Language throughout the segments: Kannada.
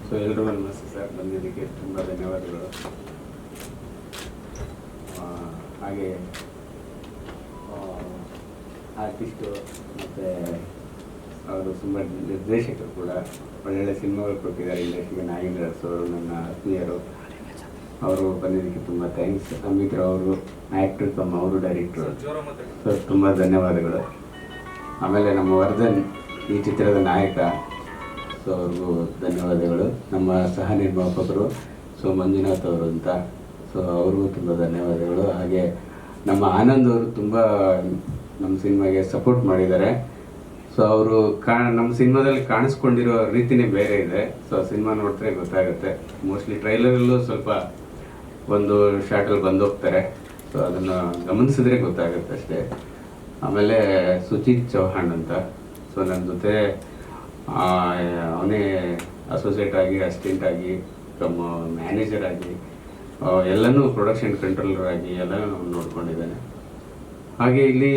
ಸೊ ಎಲ್ರಿಗೂ ನಮಸ್ತೆ ಸರ್, ಬಂದಿದ್ದಕ್ಕೆ ತುಂಬ ಧನ್ಯವಾದಗಳು. ಹಾಗೆ ಆರ್ಟಿಸ್ಟು ಮತ್ತು ಅವರು ತುಂಬ ನಿರ್ದೇಶಕರು ಕೂಡ ಒಳ್ಳೊಳ್ಳೆ ಸಿನಿಮಾಗಳು ಕೊಟ್ಟಿದ್ದಾರೆ ಇಂಡಸ್ಟ್ರಿಗೆ. ನಾಗೇಂದ್ರ ಅರಸು ಅವರು ನನ್ನ ಆತ್ಮೀಯರು, ಅವರು ಬಂದಿದ್ದಕ್ಕೆ ತುಂಬ ಥ್ಯಾಂಕ್ಸ್. ಅಮಿತ್ರ ಅವರು ಆ್ಯಕ್ಟ್ರು, ಅವರು ಡೈರೆಕ್ಟ್ರು, ಸೊ ತುಂಬ ಧನ್ಯವಾದಗಳು. ಆಮೇಲೆ ನಮ್ಮ ವರ್ಧನ್ ಈ ಚಿತ್ರದ ನಾಯಕ, ಸೊ ಅವ್ರಿಗೂ ಧನ್ಯವಾದಗಳು. ನಮ್ಮ ಸಹ ನಿರ್ಮಾಪಕರು ಸೊ ಮಂಜುನಾಥ್ ಅವರು ಅಂತ, ಸೊ ಅವ್ರಿಗೂ ತುಂಬ ಧನ್ಯವಾದಗಳು. ಹಾಗೆ ನಮ್ಮ ಆನಂದ್ ಅವರು ತುಂಬ ನಮ್ಮ ಸಿನಿಮಾಗೆ ಸಪೋರ್ಟ್ ಮಾಡಿದ್ದಾರೆ. ಸೊ ಅವರು ನಮ್ಮ ಸಿನಿಮಾದಲ್ಲಿ ಕಾಣಿಸ್ಕೊಂಡಿರೋ ರೀತಿನೇ ಬೇರೆ ಇದೆ. ಸೊ ಸಿನಿಮಾ ನೋಡಿದ್ರೆ ಗೊತ್ತಾಗುತ್ತೆ. ಮೋಸ್ಟ್ಲಿ ಟ್ರೈಲರಲ್ಲೂ ಸ್ವಲ್ಪ ಒಂದು ಶಾರ್ಟಲ್ಲಿ ಬಂದೋಗ್ತಾರೆ, ಸೊ ಅದನ್ನು ಗಮನಿಸಿದ್ರೆ ಗೊತ್ತಾಗುತ್ತೆ ಅಷ್ಟೇ. ಆಮೇಲೆ ಸುಚಿತ್ ಚೌಹಾಣ್ ಅಂತ, ಸೊ ನನ್ನ ಜೊತೆ ಅವನೇ ಅಸೋಸಿಯೇಟ್ ಆಗಿ, ಅಸಿಸ್ಟೆಂಟ್ ಆಗಿ, ಮ್ಯಾನೇಜರ್ ಆಗಿ, ಎಲ್ಲನೂ ಪ್ರೊಡಕ್ಷನ್ ಕಂಟ್ರೋಲರ್ ಆಗಿ ಎಲ್ಲನೂ ನೋಡ್ಕೊಂಡಿದ್ದಾನೆ. ಹಾಗೆ ಇಲ್ಲಿ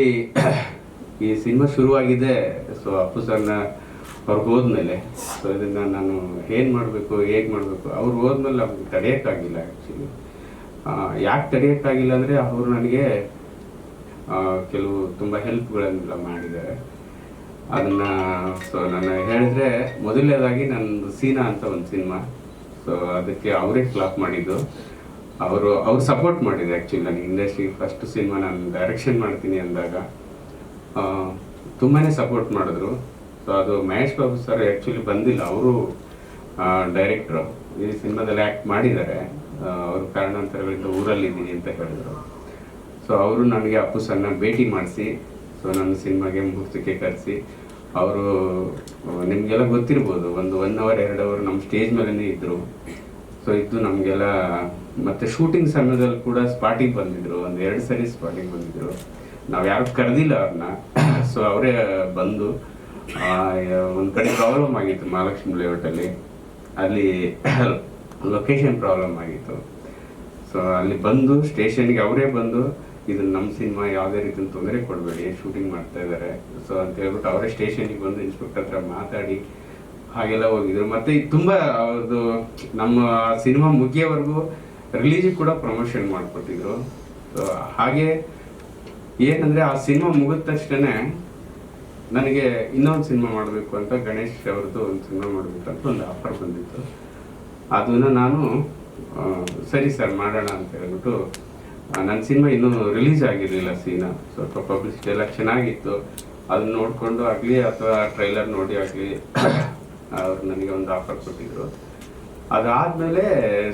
ಈ ಸಿನಿಮಾ ಶುರುವಾಗಿದೆ. ಸೊ ಅಪ್ಪು ಸರ್ನ ಅವ್ರಿಗೆ ಹೋದ್ಮೇಲೆ, ಸೊ ಇದನ್ನು ನಾನು ಏನು ಮಾಡಬೇಕು, ಹೇಗೆ ಮಾಡಬೇಕು, ಅವ್ರು ಹೋದ್ಮೇಲೆ ನಮ್ಗೆ ತಡೆಯೋಕ್ಕಾಗಿಲ್ಲ. ಆ್ಯಕ್ಚುಲಿ ಯಾಕೆ ತಡೆಯೋಕ್ಕಾಗಿಲ್ಲ ಅಂದರೆ, ಅವರು ನನಗೆ ಕೆಲವು ತುಂಬ ಹೆಲ್ಪ್ಗಳನ್ನೆಲ್ಲ ಮಾಡಿದ್ದಾರೆ. ಅದನ್ನು ಸೊ ನಾನು ಹೇಳಿದ್ರೆ, ಮೊದಲನೇದಾಗಿ ನಂದು ಸೀನಾ ಅಂತ ಒಂದು ಸಿನಿಮಾ, ಸೊ ಅದಕ್ಕೆ ಅವರೇ ಫ್ಲಾಪ್ ಮಾಡಿದ್ದು. ಅವರು ಸಪೋರ್ಟ್ ಮಾಡಿದೆ. ಆ್ಯಕ್ಚುಲಿ ನನಗೆ ಇಂಡಸ್ಟ್ರಿ ಫಸ್ಟ್ ಸಿನಿಮಾ ನಾನು ಡೈರೆಕ್ಷನ್ ಮಾಡ್ತೀನಿ ಅಂದಾಗ ತುಂಬಾ ಸಪೋರ್ಟ್ ಮಾಡಿದ್ರು. ಸೊ ಅದು ಮಹೇಶ್ ಬಾಬು ಸರ್ ಆ್ಯಕ್ಚುಲಿ ಬಂದಿಲ್ಲ, ಅವರು ಡೈರೆಕ್ಟ್ರು ಈ ಸಿನಿಮಾದಲ್ಲಿ ಆ್ಯಕ್ಟ್ ಮಾಡಿದ್ದಾರೆ. ಅವರು ಕಾರಣಾಂತರಗಳಿಂದ ಊರಲ್ಲಿದ್ದೀನಿ ಅಂತ ಹೇಳಿದರು. ಸೊ ಅವರು ನನಗೆ ಅಪ್ಪು ಸರ್ನ ಭೇಟಿ ಮಾಡಿಸಿ, ಸೊ ನನ್ನ ಸಿನಿಮಾಗೆ ಮುಗಿಸೋಕ್ಕೆ ಕರೆಸಿ, ಅವರು ನಿಮಗೆಲ್ಲ ಗೊತ್ತಿರ್ಬೋದು, ಒಂದು 1 ಅವರ್ 2 ಅವರ್ ನಮ್ಮ ಸ್ಟೇಜ್ ಮೇಲೇ ಇದ್ದರು. ಸೊ ಇದ್ದು ನಮಗೆಲ್ಲ, ಮತ್ತು ಶೂಟಿಂಗ್ ಸಮಯದಲ್ಲಿ ಕೂಡ ಸ್ಪಾಟಿಗೆ ಬಂದಿದ್ದರು, 1-2 ಸರಿ ಸ್ಪಾಟಿಗೆ ಬಂದಿದ್ದರು. ನಾವು ಯಾರು ಕರೆದಿಲ್ಲ ಅವ್ರನ್ನ. ಸೊ ಅವರೇ ಬಂದು, ಒಂದು ಕಡೆ ಪ್ರಾಬ್ಲಮ್ ಆಗಿತ್ತು ಮಹಾಲಕ್ಷ್ಮಿ ಲೇಔಟಲ್ಲಿ, ಅಲ್ಲಿ ಲೊಕೇಶನ್ ಪ್ರಾಬ್ಲಮ್ ಆಗಿತ್ತು. ಸೊ ಅಲ್ಲಿ ಬಂದು ಸ್ಟೇಷನ್ಗೆ ಅವರೇ ಬಂದು, ಇದು ನಮ್ಮ ಸಿನಿಮಾ, ಯಾವುದೇ ರೀತಿಯ ತೊಂದರೆ ಕೊಡಬೇಡಿ, ಶೂಟಿಂಗ್ ಮಾಡ್ತಾ ಇದ್ದಾರೆ ಸೊ ಅಂತ ಹೇಳ್ಬಿಟ್ಟು ಅವರೇ ಸ್ಟೇಷನಿಗೆ ಬಂದು ಇನ್ಸ್ಪೆಕ್ಟರ್ ಹತ್ರ ಮಾತಾಡಿ ಹಾಗೆಲ್ಲ ಹೋಗಿದ್ರು. ಮತ್ತು ತುಂಬ ಅವ್ರದ್ದು ನಮ್ಮ ಸಿನಿಮಾ ಮುಗಿಯೋವರೆಗೂ ರಿಲೀಜಿಗೆ ಕೂಡ ಪ್ರಮೋಷನ್ ಮಾಡಿಕೊಟ್ಟಿದ್ರು. ಸೊ ಹಾಗೆ ಏನಂದರೆ, ಆ ಸಿನಿಮಾ ಮುಗಿದ ತಕ್ಷಣ ನನಗೆ ಇನ್ನೊಂದು ಸಿನಿಮಾ ಮಾಡಬೇಕು ಅಂತ, ಗಣೇಶ್ ಅವ್ರದ್ದು ಒಂದು ಸಿನಿಮಾ ಮಾಡಬೇಕಂತ ಒಂದು ಆಫರ್ ಬಂದಿತ್ತು. ಅದನ್ನು ನಾನು ಸರಿ ಸರ್ ಮಾಡೋಣ ಅಂತ ಹೇಳ್ಬಿಟ್ಟು, ನನ್ನ ಸಿನಿಮಾ ಇನ್ನೂ ರಿಲೀಸ್ ಆಗಿರಲಿಲ್ಲ ಸೀನಾ, ಸ್ವಲ್ಪ ಪಬ್ಲಿಸಿಟಿ ಎಲ್ಲ ಚೆನ್ನಾಗಿತ್ತು, ಅದನ್ನ ನೋಡಿಕೊಂಡು ಆಗಲಿ ಅಥವಾ ಟ್ರೈಲರ್ ನೋಡಿ ಆಗಲಿ ಅವ್ರು ನನಗೆ ಒಂದು ಆಫರ್ ಕೊಟ್ಟಿದ್ರು. ಅದಾದಮೇಲೆ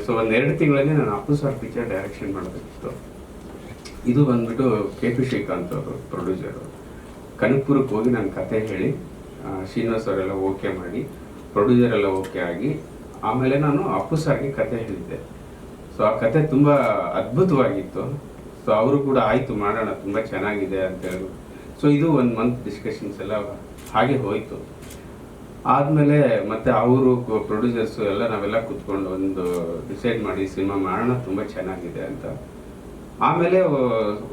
ಸೊ 1-2 ತಿಂಗಳಲ್ಲಿ ನಾನು ಅಪ್ಪು ಸರ್ ಪಿಕ್ಚರ್ ಡೈರೆಕ್ಷನ್ ಮಾಡಬೇಕಿತ್ತು. ಇದು ಬಂದ್ಬಿಟ್ಟು KP ಶ್ರೀಕಾಂತ್ ಅವರು ಪ್ರೊಡ್ಯೂಸರು. ಕನಕಪುರಕ್ಕೆ ಹೋಗಿ ನನ್ನ ಕತೆ ಹೇಳಿ, ಶ್ರೀನಿವಾಸ್ ಅವರೆಲ್ಲ ಓಕೆ ಮಾಡಿ, ಪ್ರೊಡ್ಯೂಸರ್ ಎಲ್ಲ ಓಕೆ ಆಗಿ, ಆಮೇಲೆ ನಾನು ಅಪ್ಪು ಸರ್ಗೆ ಕತೆ ಹೇಳಿದ್ದೆ. ಸೊ ಆ ಕತೆ ತುಂಬ ಅದ್ಭುತವಾಗಿತ್ತು. ಸೊ ಅವರು ಕೂಡ ಆಯಿತು ಮಾಡೋಣ, ತುಂಬ ಚೆನ್ನಾಗಿದೆ ಅಂತ ಹೇಳಿ. ಸೊ ಇದು 1 ಮಂತ್ ಡಿಸ್ಕಷನ್ಸ್ ಎಲ್ಲ ಹಾಗೆ ಹೋಯಿತು. ಆದಮೇಲೆ ಮತ್ತೆ ಅವರು ಪ್ರೊಡ್ಯೂಸರ್ಸು ಎಲ್ಲ ನಾವೆಲ್ಲ ಕೂತ್ಕೊಂಡು ಒಂದು ಡಿಸೈಡ್ ಮಾಡಿ ಸಿನಿಮಾ ಮಾಡೋಣ, ತುಂಬ ಚೆನ್ನಾಗಿದೆ ಅಂತ. ಆಮೇಲೆ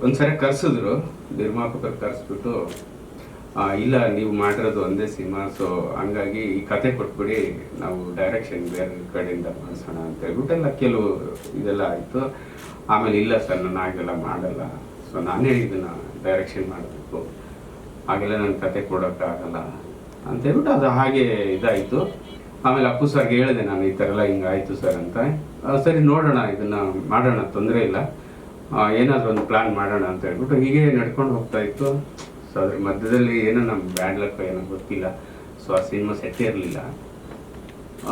ಒಂದ್ಸರಿ ಕರೆಸಿದ್ರು, ನಿರ್ಮಾಪಕರು ಕರೆಸ್ಬಿಟ್ಟು, ಇಲ್ಲ ನೀವು ಮಾಡಿರೋದು ಒಂದೇ ಸಿನಿಮಾ, ಸೊ ಹಂಗಾಗಿ ಈ ಕತೆ ಕೊಟ್ಬಿಡಿ, ನಾವು ಡೈರೆಕ್ಷನ್ ಬೇರೆ ಕಡೆಯಿಂದ ಮಾಡಿಸೋಣ ಅಂತ ಹೇಳ್ಬಿಟ್ಟೆಲ್ಲ ಕೆಲವು ಇದೆಲ್ಲ ಆಯಿತು. ಆಮೇಲೆ ಇಲ್ಲ ಸರ್, ನಾನು ಹಾಗೆಲ್ಲ ಮಾಡಲ್ಲ, ಸೊ ನಾನೇ ಇದನ್ನು ಡೈರೆಕ್ಷನ್ ಮಾಡಬೇಕು, ಹಾಗೆಲ್ಲ ನನ್ನ ಕತೆ ಕೊಡೋಕ್ಕಾಗಲ್ಲ ಅಂತ ಹೇಳ್ಬಿಟ್ಟು ಅದು ಹಾಗೆ ಇದಾಯಿತು. ಆಮೇಲೆ ಅಪ್ಪು ಸರ್ಗೆ ಹೇಳಿದೆ ನಾನು, ಈ ಥರ ಎಲ್ಲ ಹಿಂಗಾಯಿತು ಸರ್ ಅಂತ. ಸರಿ ನೋಡೋಣ, ಇದನ್ನು ಮಾಡೋಣ, ತೊಂದರೆ ಇಲ್ಲ, ಏನಾದರೂ ಒಂದು ಪ್ಲ್ಯಾನ್ ಮಾಡೋಣ ಅಂತ ಹೇಳ್ಬಿಟ್ಟು ಹೀಗೆ ನಡ್ಕೊಂಡು ಹೋಗ್ತಾ ಇತ್ತು. ಸೊ ಅದ್ರ ಮಧ್ಯದಲ್ಲಿ ಏನೋ ನಮ್ಮ ಬ್ಯಾಡ್ ಲಕ್ ಏನೋ ಗೊತ್ತಿಲ್ಲ, ಸೊ ಆ ಸಿನಿಮಾ ಸೆಟ್ ಇರಲಿಲ್ಲ,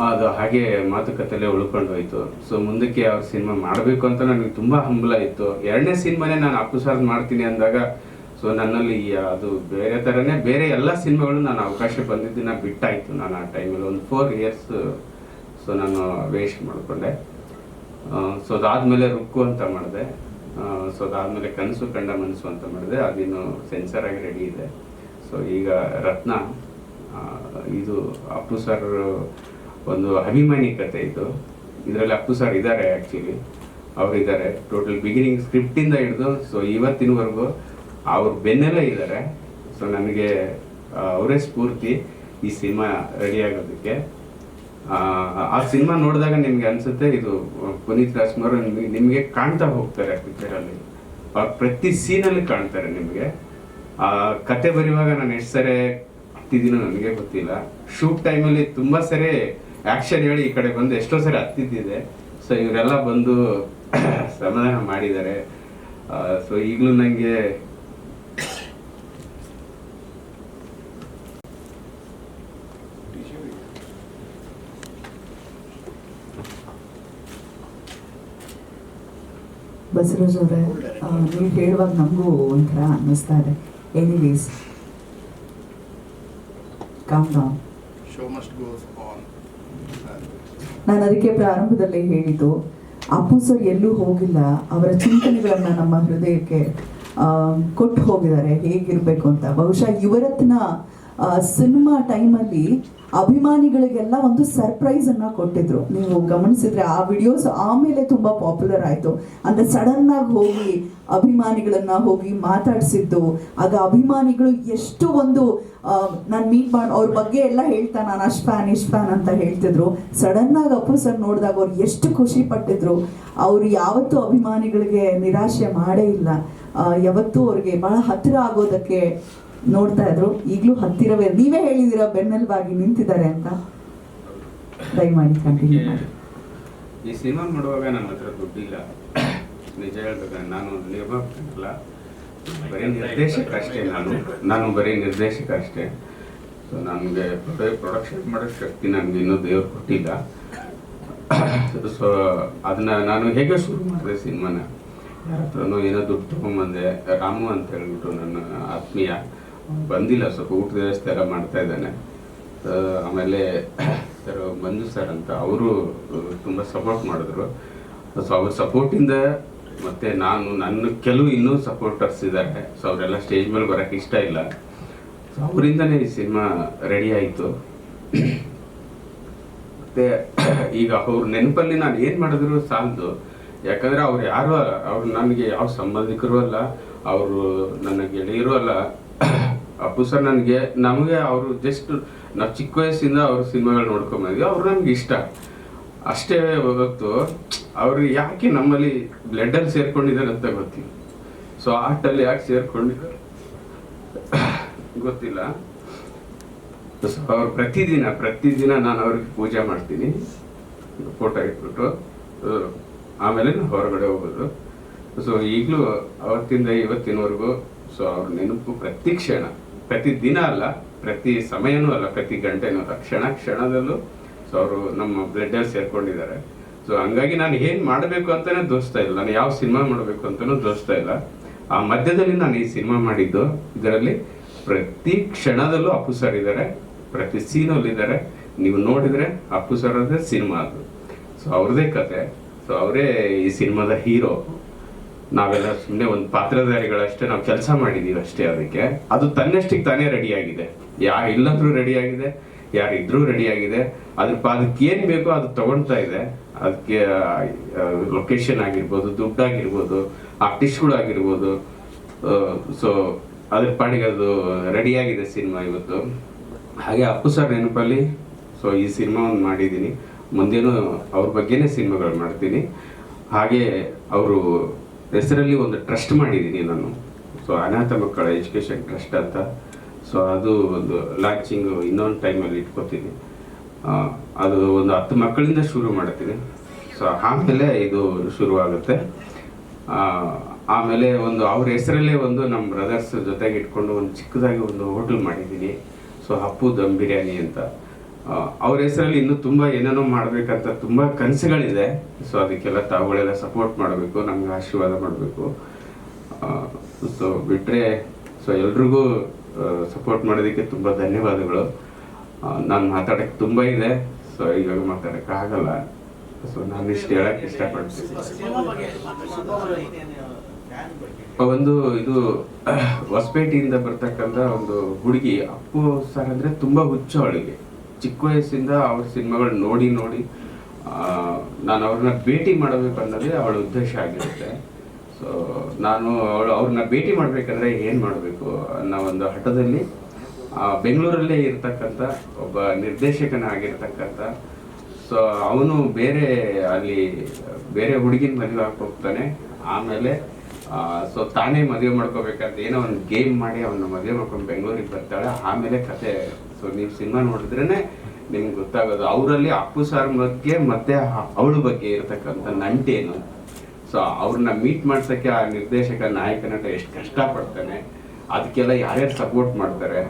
ಅದು ಹಾಗೆ ಮಾತುಕತೆಯಲ್ಲೇ ಉಳ್ಕೊಂಡು ಹೋಯಿತು. ಸೊ ಮುಂದಕ್ಕೆ ಅವ್ರ ಸಿನಿಮಾ ಮಾಡಬೇಕು ಅಂತ ನನಗೆ ತುಂಬ ಹಂಬಲ ಇತ್ತು. 2ನೇ ಸಿನಿಮಾನೇ ನಾನು ಅಪ್ಪು ಸರ್ ಮಾಡ್ತೀನಿ ಅಂದಾಗ, ಸೊ ನನ್ನಲ್ಲಿ ಅದು ಬೇರೆ ಥರನೇ ಬೇರೆ ಎಲ್ಲ ಸಿನಿಮಾಗಳು ನಾನು ಅವಕಾಶ ಬಂದಿದ್ದನ್ನು ಬಿಟ್ಟಾಯಿತು. ನಾನು ಆ ಟೈಮಲ್ಲಿ ಒಂದು 4 ಇಯರ್ಸ್ ಸೊ ನಾನು ವೇಸ್ಟ್ ಮಾಡಿಕೊಂಡೆ. ಸೊ ಅದಾದಮೇಲೆ ರುಕ್ಕು ಅಂತ ಮಾಡಿದೆ. ಸೊ ಅದಾದಮೇಲೆ ಕನಸು ಕಂಡ ಮನಸ್ಸು ಅಂತ ಮಾಡಿದೆ, ಅದಿನ್ನು ಸೆನ್ಸರ್ ಆಗಿ ರೆಡಿ ಇದೆ. ಸೊ ಈಗ ರತ್ನ, ಇದು ಅಪ್ಪು ಸರ್ ಒಂದು ಅಭಿಮಾನಿ ಕತೆ ಇದು. ಇದರಲ್ಲಿ ಅಪ್ಪು ಸರ್ ಇದ್ದಾರೆ, ಆ್ಯಕ್ಚುಲಿ ಅವರಿದ್ದಾರೆ. ಟೋಟಲ್ ಬಿಗಿನಿಂಗ್ ಸ್ಕ್ರಿಪ್ಟಿಂದ ಹಿಡಿದು ಸೊ ಇವತ್ತಿನವರೆಗೂ ಅವ್ರ ಬೆನ್ನೆಲ್ಲ ಇದ್ದಾರೆ. ಸೊ ನನಗೆ ಅವರೇ ಸ್ಫೂರ್ತಿ ಈ ಸಿನಿಮಾ ರೆಡಿ ಆಗೋದಕ್ಕೆ. ಆ ಸಿನಿಮಾ ನೋಡಿದಾಗ ನಿಮ್ಗೆ ಅನ್ಸುತ್ತೆ ಇದು ಪುನೀತ್ ರಾಜ್ಕುಮಾರ್ ನಿಮಗೆ ಕಾಣ್ತಾ ಹೋಗ್ತಾರೆ ಪಿಕ್ಚರಲ್ಲಿ. ಅವ್ರು ಪ್ರತಿ ಸೀನಲ್ಲಿ ಕಾಣ್ತಾರೆ ನಿಮಗೆ. ಆ ಕತೆ ಬರೆಯುವಾಗ ನಾನು ಎಷ್ಟು ಸರಿ ಹತ್ತಿದ್ದೀನೋ ನನಗೆ ಗೊತ್ತಿಲ್ಲ. ಶೂಟ್ ಟೈಮಲ್ಲಿ ತುಂಬ ಸರಿ ಆ್ಯಕ್ಷನ್ ಹೇಳಿ ಈ ಕಡೆ ಬಂದು ಎಷ್ಟೋ ಸರಿ ಹತ್ತಿದ್ದಿದೆ. ಸೊ ಇವರೆಲ್ಲ ಬಂದು ಸಮಾಧಾನ ಮಾಡಿದ್ದಾರೆ. ಸೊ ಈಗಲೂ ನನಗೆ ಬಸವರಾಜ್ ಅವರೇ, ನೀವು ಹೇಳುವಾಗ ನಮಗೂ ಒಂಥರ ಅನ್ನಿಸ್ತಾ ಇದೆ. Anyways, calm down. ನಾನು ಅದಕ್ಕೆ ಪ್ರಾರಂಭದಲ್ಲಿ ಹೇಳಿದ್ದು, ಅಪ್ಪು ಸರ್ ಎಲ್ಲೂ ಹೋಗಿಲ್ಲ, ಅವರ ಚಿಂತನೆಗಳನ್ನ ನಮ್ಮ ಹೃದಯಕ್ಕೆ ಕೊಟ್ಟು ಹೋಗಿದ್ದಾರೆ ಹೇಗಿರ್ಬೇಕು ಅಂತ. ಬಹುಶಃ ಯುವರತ್ನ ಸಿನಿಮಾ ಟೈಮಲ್ಲಿ ಅಭಿಮಾನಿಗಳಿಗೆಲ್ಲ ಒಂದು ಸರ್ಪ್ರೈಸ್ ಅನ್ನ ಕೊಟ್ಟಿದ್ರು. ನೀವು ಗಮನಿಸಿದ್ರೆ ಆ ವಿಡಿಯೋಸ್ ಆಮೇಲೆ ತುಂಬಾ ಪಾಪ್ಯುಲರ್ ಆಯ್ತು. ಅಂದ್ರೆ ಸಡನ್ ಆಗಿ ಹೋಗಿ ಅಭಿಮಾನಿಗಳನ್ನ ಹೋಗಿ ಮಾತಾಡಿಸಿದ್ದು, ಆಗ ಅಭಿಮಾನಿಗಳು ಎಷ್ಟು ಒಂದು ನಾನು ಮೀಟ್ ಮಾಡಿ ಅವ್ರ ಬಗ್ಗೆ ಎಲ್ಲ ಹೇಳ್ತಾ ನಾನು ಅಷ್ಟು ಫ್ಯಾನ್ ಇಷ್ಟು ಫ್ಯಾನ್ ಅಂತ ಹೇಳ್ತಿದ್ರು. ಸಡನ್ ಆಗಿ ಅಪ್ಪು ಸರ್ ನೋಡಿದಾಗ ಅವ್ರು ಎಷ್ಟು ಖುಷಿ ಪಟ್ಟಿದ್ರು. ಅವ್ರು ಯಾವತ್ತೂ ಅಭಿಮಾನಿಗಳಿಗೆ ನಿರಾಶೆ ಮಾಡೇ ಇಲ್ಲ. ಯಾವತ್ತೂ ಅವ್ರಿಗೆ ಬಹಳ ಹತ್ತಿರ ಆಗೋದಕ್ಕೆ ನೋಡ್ತಾ ಇದ್ರು. ಈಗಲೂ ಹತ್ತಿರವೇ, ನೀವೇ ಹೇಳಿದಿರ ಬೆನ್ನೆಲುಬಾಗಿ ನಿಂತಿದ್ದಾರೆ ಅಂತ. ದಯಮಾಡಿ ಕಂಟಿನ್ಯೂ ಮಾಡಿ. ಈ ಸಿನಿಮಾ ಮಾಡುವಾಗ ನನ್ನ ಹತ್ರ ದುಡ್ಡಿಲ್ಲ, ನಿಜ ಹೇಳ್ಬೇಕಂದ್ರೆ. ನಾನು ನಿರ್ಮಾಪಕನಲ್ಲ, ಬರೀ ನಿರ್ದೇಶಕ ಅಷ್ಟೇ. ನಾನು ಬರೀ ನಿರ್ದೇಶಕ ಅಷ್ಟೇ. ಸೊ ನನಗೆ ಪ್ರೊಡಕ್ಷನ್ ಮಾಡೋ ಶಕ್ತಿ ನನಗೆ ಇನ್ನೂ ದೇವ್ರು ಕೊಟ್ಟಿಲ್ಲ. ಸೊ ಅದನ್ನ ನಾನು ಹೇಗೆ ಶುರು ಮಾಡಿದೆ ಸಿನಿಮಾನ, ಯಾರ ಹತ್ರನೂ ಏನೋ ದುಡ್ಡು ತೊಗೊಂಬಂದೆ. ರಾಮು ಅಂತ ಹೇಳ್ಬಿಟ್ಟು ನನ್ನ ಆತ್ಮೀಯ ಬಂದಿಲ್ಲ, ಸ್ವಲ್ಪ ಊಟದ ವ್ಯವಸ್ಥೆ ಎಲ್ಲ ಮಾಡ್ತಾ ಇದ್ದಾನೆ. ಆಮೇಲೆ ಸರ್ ಮಂಜು ಸರ್ ಅಂತ ಅವರು ತುಂಬ ಸಪೋರ್ಟ್ ಮಾಡಿದ್ರು. ಸೊ ಅವ್ರ ಸಪೋರ್ಟಿಂದ ಮತ್ತು ನನ್ನ ಕೆಲವು ಇನ್ನೂ ಸಪೋರ್ಟರ್ಸ್ ಇದ್ದಾರೆ. ಸೊ ಅವರೆಲ್ಲ ಸ್ಟೇಜ್ ಮೇಲೆ ಬರೋಕ್ಕೆ ಇಷ್ಟ ಇಲ್ಲ. ಸೊ ಅವರಿಂದನೇ ಈ ಸಿನಿಮಾ ರೆಡಿ ಆಯಿತು. ಮತ್ತು ಈಗ ಅವ್ರ ನೆನಪಲ್ಲಿ ನಾನು ಏನು ಮಾಡಿದ್ರು ಸಾಲದು. ಯಾಕಂದರೆ ಅವ್ರು ಯಾರು ಅಲ್ಲ, ಅವ್ರು ನನಗೆ ಯಾವ ಸಂಬಂಧಿಕರು ಅಲ್ಲ, ಅವರು ನನ್ನ ಗೆಳೆಯರು ಅಲ್ಲ. ಅಪ್ಪು ಸರ್ ನಮಗೆ ಅವರು ಜಸ್ಟ್ ನಾವು ಚಿಕ್ಕ ವಯಸ್ಸಿಂದ ಅವ್ರ ಸಿನಿಮಾಗಳು ನೋಡ್ಕೊಂಬಂದ್ವಿ. ಅವ್ರು ನಮ್ಗೆ ಇಷ್ಟ ಅಷ್ಟೇ ಹೊರತು ಅವರು ಯಾಕೆ ನಮ್ಮಲ್ಲಿ ಬ್ಲಡ್ಡಲ್ಲಿ ಸೇರ್ಕೊಂಡಿದ್ದಾರೆ ಅಂತ ಗೊತ್ತಿಲ್ಲ. ಸೊ ಆರ್ಟಲ್ಲಿ ಯಾಕೆ ಸೇರ್ಕೊಂಡಿದ್ದಾರೆ ಗೊತ್ತಿಲ್ಲ. ಸೊ ಅವ್ರು ಪ್ರತಿದಿನ ನಾನು ಅವ್ರಿಗೆ ಪೂಜೆ ಮಾಡ್ತೀನಿ, ಫೋಟೋ ಇಟ್ಬಿಟ್ಟು. ಆಮೇಲೆ ನಾವು ಹೊರಗಡೆ ಹೋಗೋದು. ಸೊ ಈಗಲೂ ಅವತ್ತಿಂದ ಇವತ್ತಿನವರೆಗೂ ಸೊ ಅವ್ರ ನೆನಪು ಪ್ರತಿ ಕ್ಷಣ, ಪ್ರತಿ ದಿನ ಅಲ್ಲ, ಪ್ರತಿ ಸಮಯನೂ ಅಲ್ಲ, ಪ್ರತಿ ಗಂಟೆನೂ ಅಲ್ಲ, ಕ್ಷಣದಲ್ಲೂ ಸೊ ಅವರು ನಮ್ಮ ಬ್ಲಡ್ಡಲ್ಲಿ ಸೇರ್ಕೊಂಡಿದ್ದಾರೆ. ಸೊ ಹಂಗಾಗಿ ನಾನು ಏನು ಮಾಡಬೇಕು ಅಂತಲೇ ದೋಸ್ತಾ ಇಲ್ಲ, ನಾನು ಯಾವ ಸಿನಿಮಾ ಮಾಡಬೇಕು ಅಂತಲೂ ದೋಸ್ತಾ ಇಲ್ಲ. ಆ ಮಧ್ಯದಲ್ಲಿ ನಾನು ಈ ಸಿನಿಮಾ ಮಾಡಿದ್ದು. ಇದರಲ್ಲಿ ಪ್ರತಿ ಕ್ಷಣದಲ್ಲೂ ಅಪ್ಪು ಸರ್ ಇದ್ದಾರೆ, ಪ್ರತಿ ಸೀನಲ್ಲಿ ಇದ್ದಾರೆ. ನೀವು ನೋಡಿದರೆ ಅಪ್ಪು ಸರ್ ಅಂದರೆ ಸಿನಿಮಾ ಅದು. ಸೊ ಅವ್ರದ್ದೇ ಕತೆ. ಸೊ ಅವರೇ ಈ ಸಿನಿಮಾದ ಹೀರೋ. ನಾವೆಲ್ಲ ಸುಮ್ಮನೆ ಒಂದು ಪಾತ್ರಧಾರಿಗಳಷ್ಟೇ, ನಾವು ಕೆಲಸ ಮಾಡಿದ್ದೀವಿ ಅಷ್ಟೇ. ಅದಕ್ಕೆ ಅದು ತನ್ನಷ್ಟಿಗೆ ತಾನೇ ರೆಡಿಯಾಗಿದೆ. ಯಾರು ಇಲ್ಲಂದ್ರೂ ರೆಡಿಯಾಗಿದೆ, ಯಾರು ಇದ್ರೂ ರೆಡಿಯಾಗಿದೆ. ಅದಕ್ಕೆ ಏನು ಬೇಕೋ ಅದು ತಗೊಳ್ತಾ ಇದೆ. ಅದಕ್ಕೆ ಲೊಕೇಶನ್ ಆಗಿರ್ಬೋದು, ದುಡ್ಡಾಗಿರ್ಬೋದು, ಆರ್ಟಿಸ್ಟ್ಗಳಾಗಿರ್ಬೋದು. ಸೊ ಅದ್ರ ಪಾಡಿಗೆ ಅದು ರೆಡಿಯಾಗಿದೆ ಸಿನಿಮಾ ಇವತ್ತು. ಹಾಗೆ ಅಪ್ಪು ಸರ್ ನೆನಪಲ್ಲಿ ಸೊ ಈ ಸಿನಿಮಾ ಒಂದು ಮಾಡಿದ್ದೀನಿ. ಮುಂದೇನು ಅವ್ರ ಬಗ್ಗೆನೇ ಸಿನಿಮಾಗಳು ಮಾಡ್ತೀನಿ. ಹಾಗೆ ಅವರು ಹೆಸರಲ್ಲಿ ಒಂದು ಟ್ರಸ್ಟ್ ಮಾಡಿದ್ದೀನಿ ನಾನು. ಸೊ ಅನಾಥ ಮಕ್ಕಳ ಎಜುಕೇಷನ್ ಟ್ರಸ್ಟ್ ಅಂತ. ಸೊ ಅದು ಒಂದು ಲಾಂಚಿಂಗ್ ಇನ್ನೊಂದು ಟೈಮಲ್ಲಿ ಇಟ್ಕೋತೀನಿ. ಅದು ಒಂದು 10 ಮಕ್ಕಳಿಂದ ಶುರು ಮಾಡ್ತೀನಿ. ಸೊ ಆಮೇಲೆ ಇದು ಶುರುವಾಗುತ್ತೆ. ಆಮೇಲೆ ಒಂದು ಅವ್ರ ಹೆಸರಲ್ಲೇ ಒಂದು ನಮ್ಮ ಬ್ರದರ್ಸ್ ಜೊತೆಗೆ ಇಟ್ಕೊಂಡು ಒಂದು ಚಿಕ್ಕದಾಗಿ ಒಂದು ಹೋಟೆಲ್ ಮಾಡಿದ್ದೀನಿ. ಸೊ ಅಪ್ಪು ದಮ್ ಬಿರಿಯಾನಿ ಅಂತ. ಅವ್ರ ಹೆಸರಲ್ಲಿ ಇನ್ನೂ ತುಂಬ ಏನೇನೋ ಮಾಡಬೇಕಂತ ತುಂಬ ಕನಸುಗಳಿದೆ. ಸೊ ಅದಕ್ಕೆಲ್ಲ ತಾವುಗಳೆಲ್ಲ ಸಪೋರ್ಟ್ ಮಾಡಬೇಕು, ನಮ್ಗೆ ಆಶೀರ್ವಾದ ಮಾಡಬೇಕು. ಸೊ ಬಿಟ್ಟರೆ ಸೊ ಎಲ್ರಿಗೂ ಸಪೋರ್ಟ್ ಮಾಡೋದಕ್ಕೆ ತುಂಬ ಧನ್ಯವಾದಗಳು. ನಾನು ಮಾತಾಡೋಕ್ಕೆ ತುಂಬ ಇದೆ. ಸೊ ಇವಾಗ ಮಾತಾಡೋಕ್ಕಾಗಲ್ಲ. ಸೊ ನಾನು ಇಷ್ಟು ಹೇಳಕ್ಕೆ ಇಷ್ಟಪಡ್ತೀನಿ. ಒಂದು ಇದು ಹೊಸಪೇಟೆಯಿಂದ ಬರ್ತಕ್ಕಂಥ ಒಂದು ಹುಡುಗಿ, ಅಪ್ಪು ಸರ್ ಅಂದರೆ ತುಂಬ ಹುಚ್ಚು ಅವಳಿಗೆ. ಚಿಕ್ಕ ವಯಸ್ಸಿಂದ ಅವ್ರ ಸಿನಿಮಾಗಳು ನೋಡಿ ನಾನು ಅವ್ರನ್ನ ಭೇಟಿ ಮಾಡಬೇಕು ಅನ್ನೋದೇ ಅವಳ ಉದ್ದೇಶ ಆಗಿರುತ್ತೆ. ಸೊ ನಾನು ಅವ್ರನ್ನ ಭೇಟಿ ಮಾಡಬೇಕಂದ್ರೆ ಏನು ಮಾಡಬೇಕು ಅನ್ನೋ ಒಂದು ಹಠದಲ್ಲಿ ಬೆಂಗಳೂರಲ್ಲೇ ಇರ್ತಕ್ಕಂಥ ಒಬ್ಬ ನಿರ್ದೇಶಕನಾಗಿರ್ತಕ್ಕಂಥ ಸೊ ಅವನು ಬೇರೆ ಅಲ್ಲಿ ಬೇರೆ ಹುಡುಗಿನ ಮದುವೆ ಹಾಕಿ ಹೋಗ್ತಾನೆ. ಆಮೇಲೆ ಸೊ ತಾನೇ ಮದುವೆ ಮಾಡ್ಕೋಬೇಕಂತ ಏನೋ ಒಂದು ಗೇಮ್ ಮಾಡಿ ಅವನ್ನ ಮದುವೆ ಮಾಡ್ಕೊಂಡು ಬೆಂಗಳೂರಿಗೆ ಬರ್ತಾಳೆ. ಆಮೇಲೆ ಕತೆ ಸೊ ನೀವು ಸಿನಿಮಾ ನೋಡಿದ್ರೇನೆ ನಿಮ್ಗೆ ಗೊತ್ತಾಗೋದು ಅವರಲ್ಲಿ ಅಪ್ಪು ಸಾರ್ ಬಗ್ಗೆ ಮತ್ತೆ ಅವಳ ಬಗ್ಗೆ ಇರತಕ್ಕಂಥ ನಂಟೇನು. ಸೊ ಅವ್ರನ್ನ ಮೀಟ್ ಮಾಡ್ಸೋಕ್ಕೆ ಆ ನಿರ್ದೇಶಕ ನಾಯಕ ನಟ ಎಷ್ಟು ಕಷ್ಟಪಡ್ತಾನೆ, ಅದಕ್ಕೆಲ್ಲ ಯಾರ್ಯಾರು ಸಪೋರ್ಟ್ ಮಾಡ್ತಾರೆ,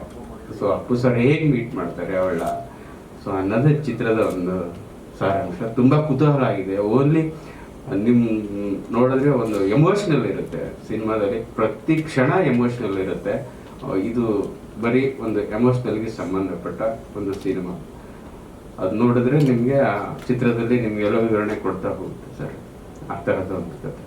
ಸೊ ಅಪ್ಪು ಸರ್ ಹೇಗೆ ಮೀಟ್ ಮಾಡ್ತಾರೆ ಅವಳ, ಸೊ ಅನ್ನೋದೇ ಚಿತ್ರದ ಒಂದು ಸಾರಾಂಶ. ತುಂಬ ಕುತೂಹಲ ಆಗಿದೆ. ಓನ್ಲಿ ನಿಮ್ ನೋಡಿದ್ರೆ ಒಂದು ಎಮೋಷ್ನಲ್ ಇರುತ್ತೆ ಸಿನಿಮಾದಲ್ಲಿ, ಪ್ರತಿ ಕ್ಷಣ ಎಮೋಷ್ನಲ್ ಇರುತ್ತೆ. ಇದು ಬರೀ ಒಂದು ಎಮೋಷ್ನಲ್ಗೆ ಸಂಬಂಧಪಟ್ಟ ಒಂದು ಸಿನಿಮಾ. ಅದು ನೋಡಿದ್ರೆ ನಿಮಗೆ ಆ ಚಿತ್ರದಲ್ಲಿ ನಿಮ್ಗೆಲ್ಲ ವಿವರಣೆ ಕೊಡ್ತಾ ಹೋಗುತ್ತೆ ಸರ್, ಆ ಥರದ ಒಂದು ಕಥೆ.